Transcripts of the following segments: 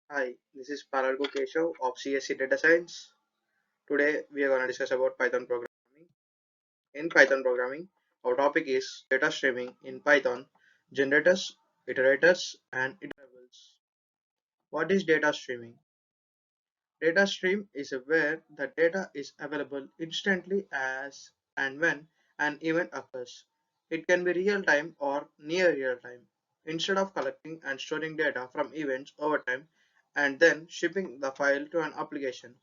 Hi, this is Paladugu Keshav of CSC Data Science. Today we are going to discuss about Python programming. In Python programming, our topic is data streaming in Python, generators, iterators, and iterables. What is data streaming? Data stream is where the data is available instantly as and when an event occurs. It can be real time or near real time. Instead of collecting and storing data from events over time and then shipping the file to an application,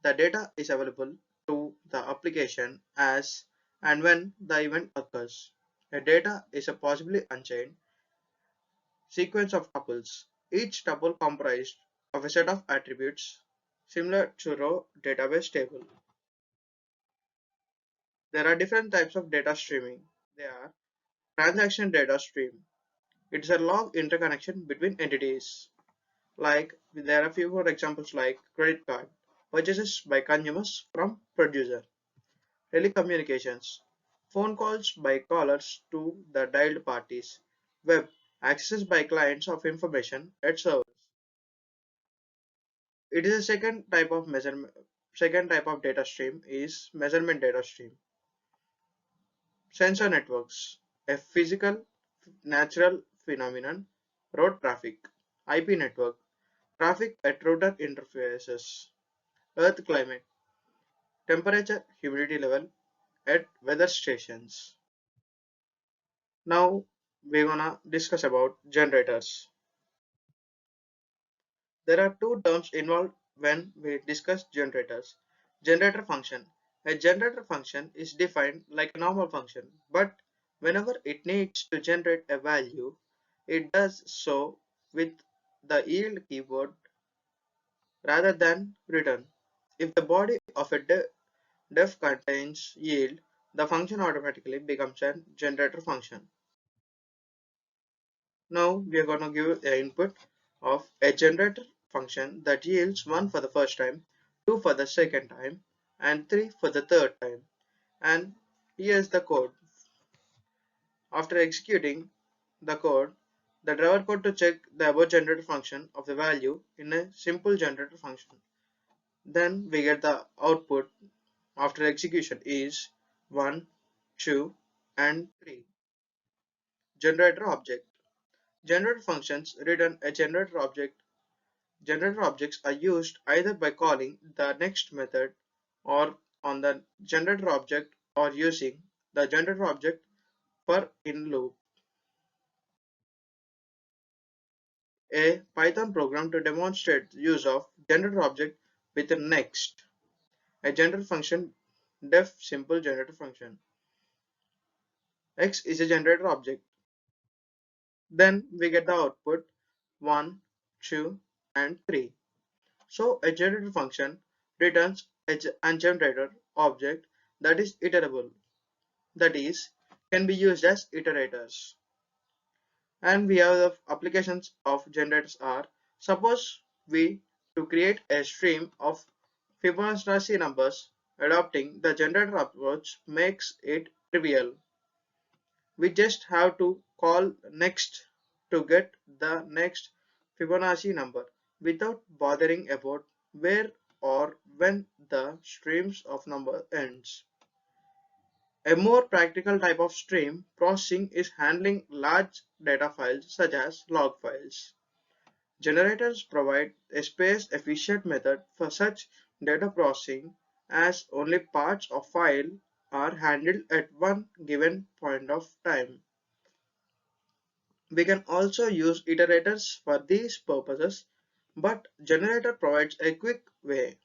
the data is available to the application as and when the event occurs. A data is a possibly unchained sequence of tuples, each tuple comprised of a set of attributes similar to row database table. There are different types of data streaming. They are transaction data stream. It's a log interconnection between entities. Like there are a few more examples like credit card, purchases by consumers from producer. Telecommunications, phone calls by callers to the dialed parties. Web, access by clients of information at servers. It is a second type of measurement. Second type of data stream is measurement data stream. Sensor networks, a physical natural phenomenon. Road traffic, IP network, traffic at router interfaces. Earth climate, temperature, humidity level at weather stations. Now we're gonna discuss about generators. There are two terms involved when we discuss generators. Generator function. A generator function is defined like a normal function, but whenever it needs to generate a value, it does so with the yield keyword rather than return. If the body of a def contains yield, the function automatically becomes a generator function. Now we are going to give an input of a generator function that yields 1 for the first time, 2 for the second time, and 3 for the third time. And here's the code. After executing the code, the driver code to check the above generator function of the value in a simple generator function. Then we get the output after execution is 1, 2, and 3. Generator object. Generator functions return a generator object. Generator objects are used either by calling the next method or on the generator object or using the generator object for in loop. A Python program to demonstrate the use of generator object with a next. A generator function def simple generator function. X is a generator object. Then we get the output 1, 2, and 3. So a generator function returns a generator object that is iterable, that is, can be used as iterators. And we have the applications of generators are, suppose we to create a stream of Fibonacci numbers, adopting the generator approach makes it trivial. We just have to call next to get the next Fibonacci number without bothering about where or when the streams of number ends. A more practical type of stream processing is handling large data files such as log files. Generators provide a space-efficient method for such data processing as only parts of file are handled at one given point of time. We can also use iterators for these purposes, but generator provides a quick way.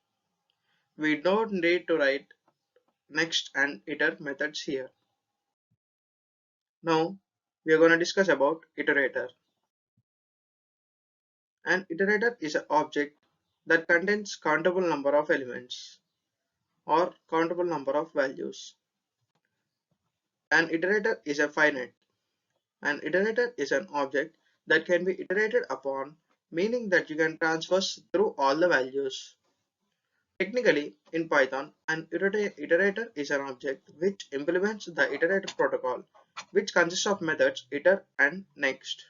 We don't need to write next and iter methods here. Now we are going to discuss about iterator. An iterator is an object that contains countable number of elements or countable number of values. An iterator is a finite. An iterator is an object that can be iterated upon, meaning that you can transverse through all the values. Technically, in Python, an iterator is an object which implements the iterator protocol, which consists of methods iter and next.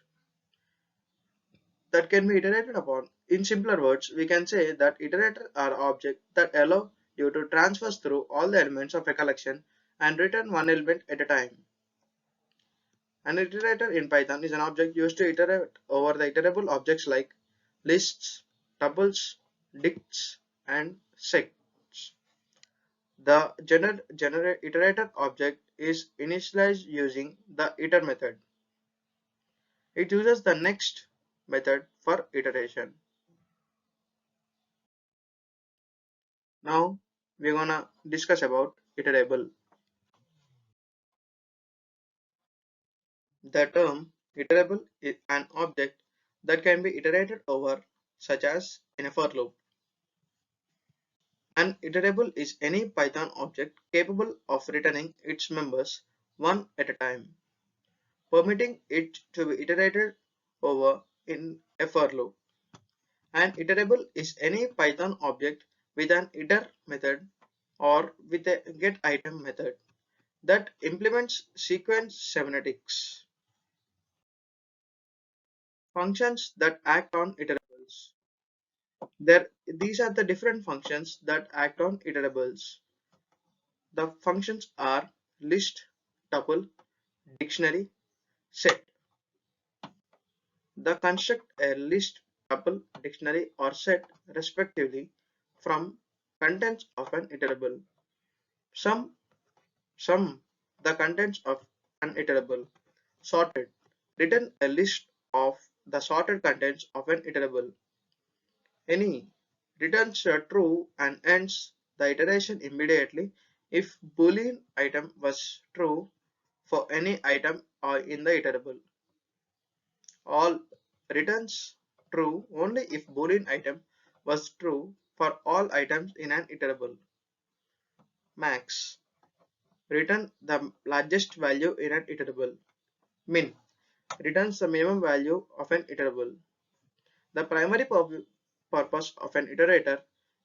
that can be iterated upon. In simpler words, we can say that iterators are objects that allow you to transverse through all the elements of a collection and return one element at a time. An iterator in Python is an object used to iterate over the iterable objects like lists, tuples, dicts, and sets. The iterator object is initialized using the iter method. It uses the next method for iteration. Now we're gonna discuss about iterable. The term iterable is an object that can be iterated over, such as in a for loop. An iterable is any Python object capable of returning its members one at a time, permitting it to be iterated over in a for loop. An iterable is any Python object with an iter method or with a getItem method that implements sequence semiotics. Functions that act on iterables. These are the different functions that act on iterables. The functions are list, tuple, dictionary, set. The construct a list, tuple, dictionary, or set respectively from contents of an iterable. Sum, sum the contents of an iterable. Sorted. Return a list of the sorted contents of an iterable. Any returns true and ends the iteration immediately if boolean item was true for any item or in the iterable. All returns true only if boolean item was true for all items in an iterable. Max. Return the largest value in an iterable. Min. Returns the minimum value of an iterable. The primary purpose of an iterator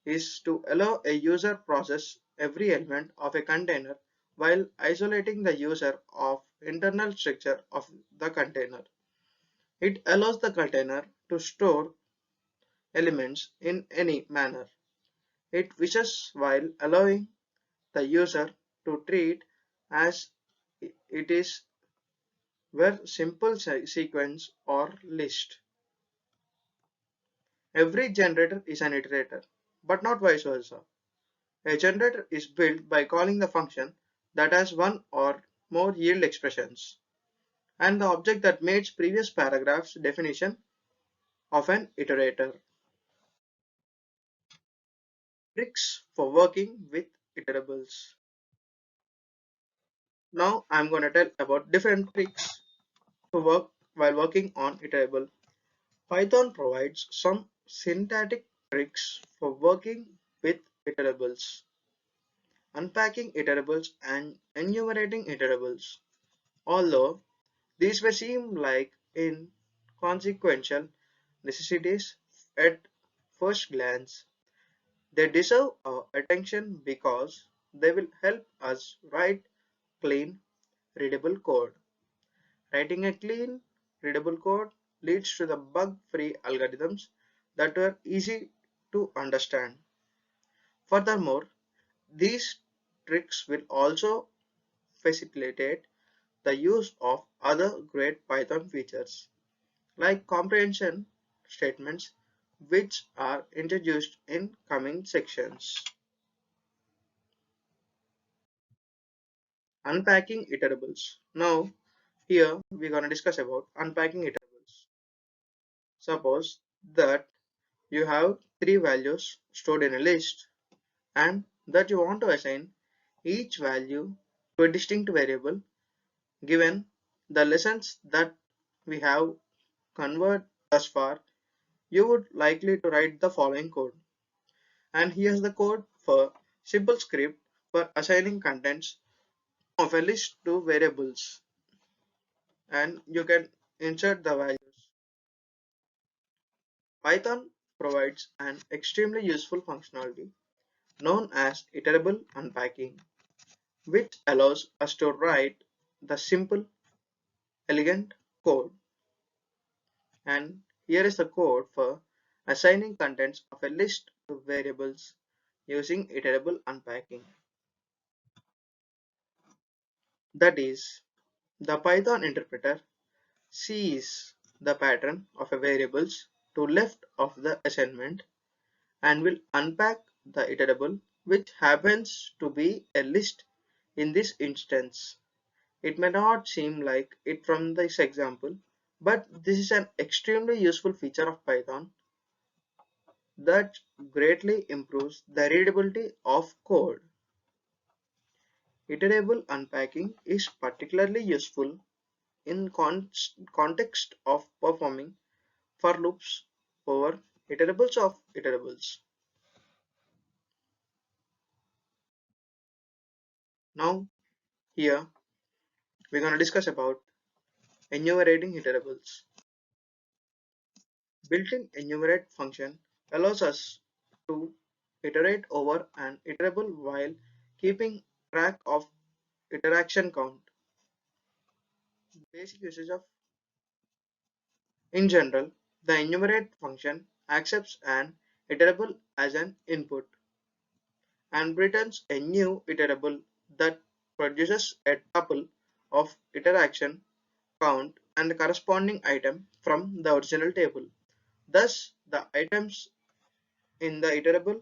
is to allow a user process every element of a container while isolating the user of internal structure of the container. It allows the container to store elements in any manner it wishes while allowing the user to treat as it is were simple sequence or list. Every generator is an iterator, but not vice versa. A generator is built by calling the function that has one or more yield expressions, and the object that meets previous paragraph's definition of an iterator. Tricks for working with iterables. Now I'm going to tell about different tricks to work while working on iterable. Python provides some syntactic tricks for working with iterables, unpacking iterables and enumerating iterables. Although these may seem like inconsequential necessities at first glance, they deserve our attention because they will help us write clean, readable code. Writing a clean, readable code leads to the bug-free algorithms that are easy to understand. Furthermore, these tricks will also facilitate the use of other great Python features like comprehension statements, which are introduced in coming sections. Unpacking iterables. Now, here we're going to discuss about unpacking iterables. Suppose that you have three values stored in a list and that you want to assign each value to a distinct variable. Given the lessons that we have covered thus far, you would likely to write the following code. And here's the code for simple script for assigning contents of a list to variables, and you can insert the values. Python provides an extremely useful functionality known as iterable unpacking, which allows us to write the simple, elegant code. And Here is the code for assigning contents of a list to variables using iterable unpacking. That is, the Python interpreter sees the pattern of a variables to left of the assignment and will unpack the iterable, which happens to be a list in this instance. It may not seem like it from this example, but this is an extremely useful feature of Python that greatly improves the readability of code. Iterable unpacking is particularly useful in context of performing for loops over iterables of iterables. Now here we're going to discuss about enumerating iterables. Built-in enumerate function allows us to iterate over an iterable while keeping track of iteration count. Basic usage of in general, the enumerate function accepts an iterable as an input and returns a new iterable that produces a tuple of iteration count and the corresponding item from the original table. Thus, the items in the iterable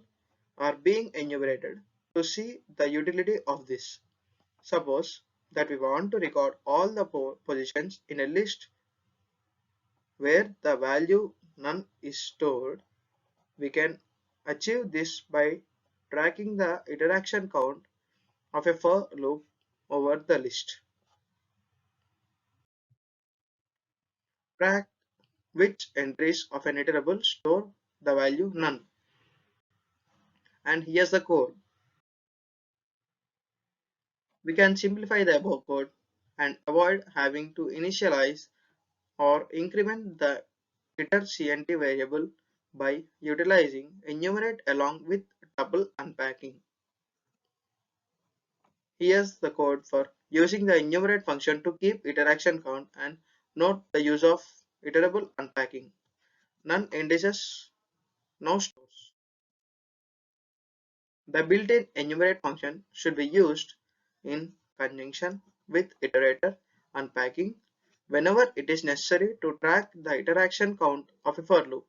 are being enumerated. To see the utility of this, suppose that we want to record all the positions in a list where the value none is stored. We can achieve this by tracking the iteration count of a for loop over the list. Track which entries of an iterable store the value none. And here's the code. We can simplify the above code and avoid having to initialize or increment the itercnt variable by utilizing enumerate along with tuple unpacking. Here's the code for using the enumerate function to keep iteration count and note the use of iterable unpacking. None indices no stores. The built-in enumerate function should be used in conjunction with iterator unpacking whenever it is necessary to track the iteration count of a for loop.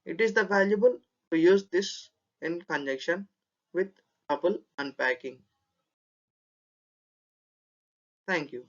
It is the valuable to use this in conjunction with tuple unpacking. Thank you.